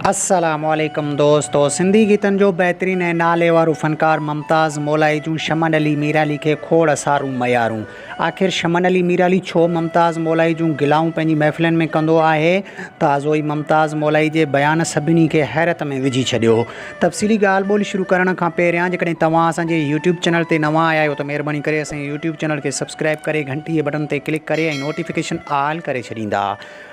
अस्सलामुअलैकुम दोस्तों, सिंधी गीतन जो बेहतरीन ऐं नाले वारो फ़नकार मुमताज़ मौलाई जूं शमन अली मीराली खे खोड़ सारूं मयारूं। आख़िर शमन अली मीराली छो मुमताज़ मौलाई जूं गिलाऊं पंहिंजी महफ़िलनि में कंदो आहे? ताज़ो ई मुमताज़ मौलाई जे बयान सभिनी खे हैरत में विझी छॾियो। तफ़सीली ॻाल्हि ॿोली शुरू करण खां पहिरियां जेकॾहिं तव्हां असांजे यूट्यूब चैनल ते नवां आया आहियो त महिरबानी करे असांजे यूट्यूब चैनल खे सब्सक्राइब करे घंटी जे बटन ते क्लिक करे ऐं नोटिफिकेशन ऑल करे छॾींदा।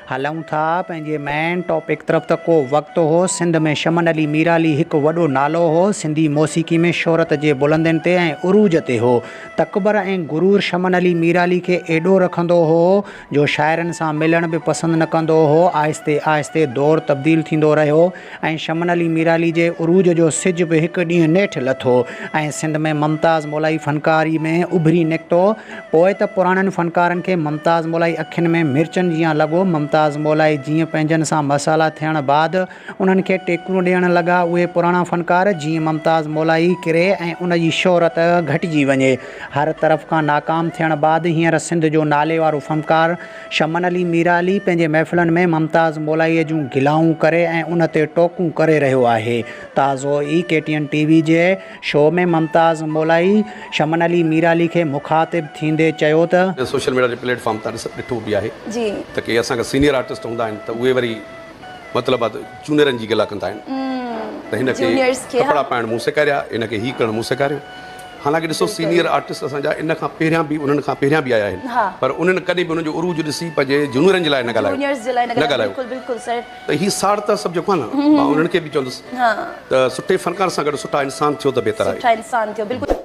हलूं था पंहिंजे मेन टॉपिक तरफ़। त को वक़्तु हो सिंध में शमन अली मीराली हिकु वॾो नालो हो। सिंधी मौसीक़ी में शोहरत जे बुलंदनि ते ऐं उरूज ते हो। तकबर ऐं गुरूर शमन अली मीराली खे एॾो रखंदो हो जो शाइरनि सां मिलण बि पसंदि न कंदो हो। आहिस्ते आहिस्ते दौरु तब्दील थींदो रहियो ऐं शमन अली मीराली जे उरूज जो सिज बि हिकु ॾींहुं नेठि लथो ऐं सिंध में मुमताज़ मौलाई फ़नकारी में उभरी निकितो। पोइ त पुराणनि फ़नकारनि खे मुमताज़ मौलाई अखियुनि में मिर्चनि जीअं लॻो। मुमताज़ मौलाई जीअं पंहिंजनि सां मसाला थियण बाद उन्हनि खे टेकूं ॾियणु लॻा, उहे पुराणा फ़नकार जीअं मुमताज़ मौलाई किरे ऐं उन जी शोहरत घटिजी वञे। हर तरफ़ खां नाकाम थियण बाद हींअर सिंध जो नाले वारो फ़नकार शमन अली मीराली पंहिंजे महफ़िलनि में मुमताज़ मौलाईअ जूं गिलाऊं करे ऐं उन ते टोकूं करे रहियो आहे। ताज़ो ई KTN TV जे शो में मुमताज़ मौलाई शमन अली मीराली खे मुखातिब थींदे चयो त सोशल मीडिया जे प्लेटफॉर्म तां ॾिठो बि आहे त के असांखे सीनियर आर्टिस्ट हूंदा आहिनि त उहे वरी मतिलबु जूनियरनि जी गिला कंदा आहिनि त हिन खे कपिड़ा पाइण मूं सेखारिया, इन खे हीउ करणु मूं सेखारियो। हालांकि ॾिसो सीनियर आर्टिस्ट असांजा इन खां पहिरियां बि उन्हनि खां पहिरियां बि आया आहिनि, पर उन्हनि कॾहिं बि उन्हनि जो उरूज ॾिसी पंहिंजे जूनियरनि जे लाइ न ॻाल्हायो। त हीउ साड़ त सभु जेको आहे न, मां उन्हनि खे बि चवंदुसि त सुठे फ़नकार सां गॾु सुठा इंसान थियो त बहितर आहे।